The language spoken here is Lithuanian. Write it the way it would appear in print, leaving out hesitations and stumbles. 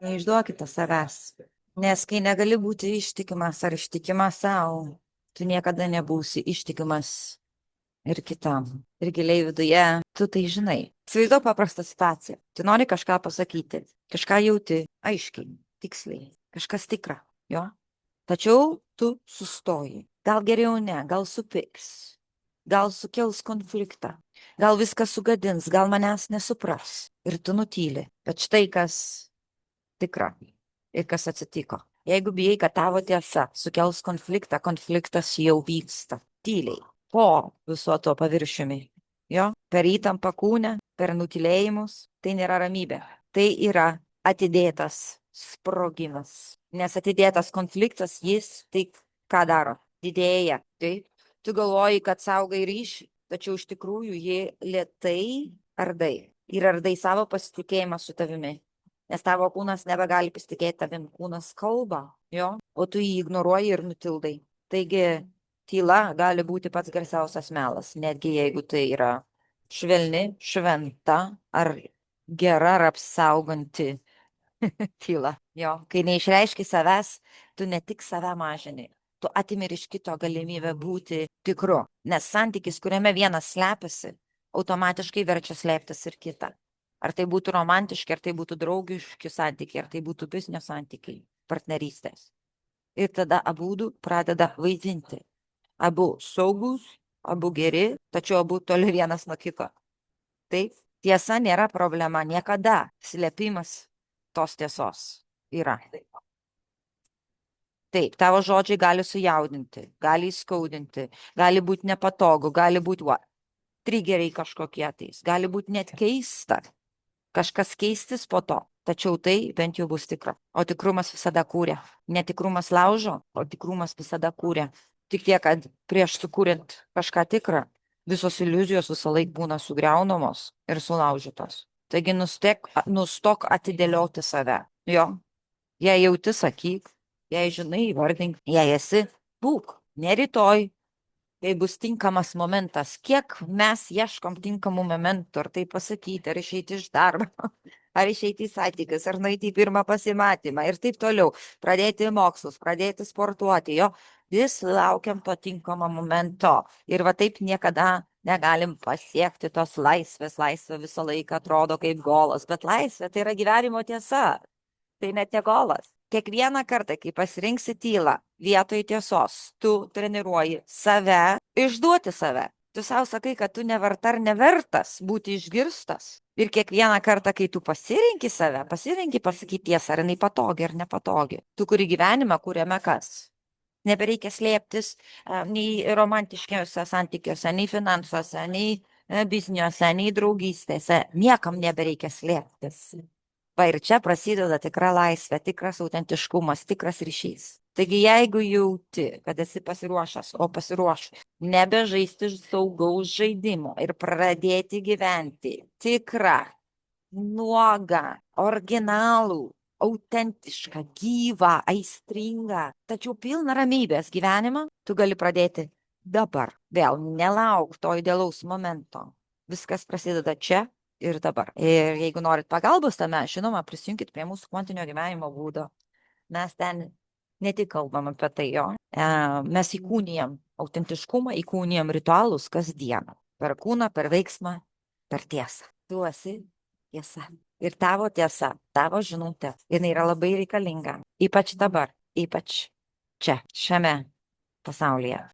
Neišduokite savęs. Nes kai negali būti ištikimas ar ištikimas savo, tu niekada nebūsi ištikimas ir kitam. Ir giliai viduje, tu tai žinai. Įsivaizduok paprastą situaciją. Tu nori kažką pasakyti, kažką jauti, aiškiai, tiksliai, kažkas tikra, jo. Tačiau tu sustoji. Gal geriau ne, gal supyks, gal sukels konfliktą, gal viskas sugadins, gal manęs nesupras. Ir tu nutyli. Bet štai kas tikra ir kas atsitiko. Jeigu bijai, kad tavo tiesa sukels konfliktą, konfliktas jau vyksta tyliai, po viso to paviršiumi. Jo, per įtampą kūne, per nutilėjimus, tai nėra ramybė. Tai yra atidėtas sprogimas. Nes atidėtas konfliktas, jis tai ką daro? Didėja. Taip. Tu galvoji, kad saugai ryšį, tačiau iš tikrųjų jį lėtai ardai. Ir ardai savo pasitikėjimą su tavimi. Nes tavo kūnas nebegali pasitikėti tavim, kūnas kalba, jo, o tu jį ignoruoji ir nutildai. Taigi tyla gali būti pats garsiausias melas, netgi jeigu tai yra švelni, šventa ar gera ar apsauganti tyla. Jo, kai neišreiški savęs, tu ne tik save mažini, tu atimi ir iš kito galimybę būti tikru, nes santykis, kuriame vienas slepiasi, automatiškai verčia slėptis ir kitą. Ar tai būtų romantiški, ar tai būtų draugiški santykiai, ar tai būtų biznio santykiai, partnerystės. Ir tada abudu pradeda vaidinti. Abu saugus, abu geri, tačiau abu toli vienas nuo kito. Taip, tiesa nėra problema, niekada slėpimas tos tiesos yra. Taip, tavo žodžiai gali sujaudinti, gali įskaudinti, gali būti nepatogu, gali būti trigeriai kažkokie tais, gali būti net keista. Kažkas keistis po to, tačiau tai bent jau bus tikra. O tikrumas visada kūrė. Netikrumas laužo, o tikrumas visada kūrė. Tik tiek, kad prieš sukūrint kažką tikrą, visos iliuzijos visą laiką būna sugriaunamos ir sulaužytos. Taigi nustok atidėlioti save. Jo, jei jauti, sakyk, jei žinai, įvardink, jei esi, būk. Ne rytoj, kai bus tinkamas momentas, kiek mes ieškom tinkamų momentų, ar tai pasakyti, ar išeiti iš darbo, ar išeiti į santykius, ar nueiti į pirmą pasimatymą ir taip toliau, pradėti mokslus, pradėti sportuoti, jo, vis laukiam to tinkamo momento ir va taip niekada negalim pasiekti tos laisvės, laisvė visą laiką atrodo kaip golas, bet laisvė tai yra gyvenimo tiesa, tai net ne golas. Kiekvieną kartą, kai pasirinksi tylą vietoj tiesos, tu treniruoji save, išduoti save. Tu savo sakai, kad tu neverta ar nevertas būti išgirstas. Ir kiekvieną kartą, kai tu pasirinki save, pasirinki pasakyti tiesą, ar jinai patogi ar nepatogi. Tu kuri gyvenimą, kuriame kas. Nebereikia slėptis nei romantiškiausiose santykiuose, nei finansuose, nei bizniuose, nei draugystėse. Niekam nebereikia slėptis. Va ir čia prasideda tikra laisvė, tikras autentiškumas, tikras ryšys. Taigi jeigu jauti, kad esi pasiruošęs, o pasiruošęs, nebežaisti saugaus žaidimo ir pradėti gyventi tikrą, nuogą, originalų, autentišką, gyvą, aistringą, tačiau pilną ramybės gyvenimą, tu gali pradėti dabar. Vėl nelauk to idealaus momento. Viskas prasideda čia ir dabar. Ir jeigu norit pagalbos tame, žinoma, prisijunkit prie mūsų kvantinio gyvenimo būdo. Mes ten ne tik kalbam apie tai, jo. Mes įkūnijam autentiškumą, įkūnijam ritualus kasdieną. Per kūną, per veiksmą, per tiesą. Tu esi tiesa. Ir tavo tiesa, tavo žinutė, jinai yra labai reikalinga. Ypač dabar, ypač čia, šiame pasaulyje.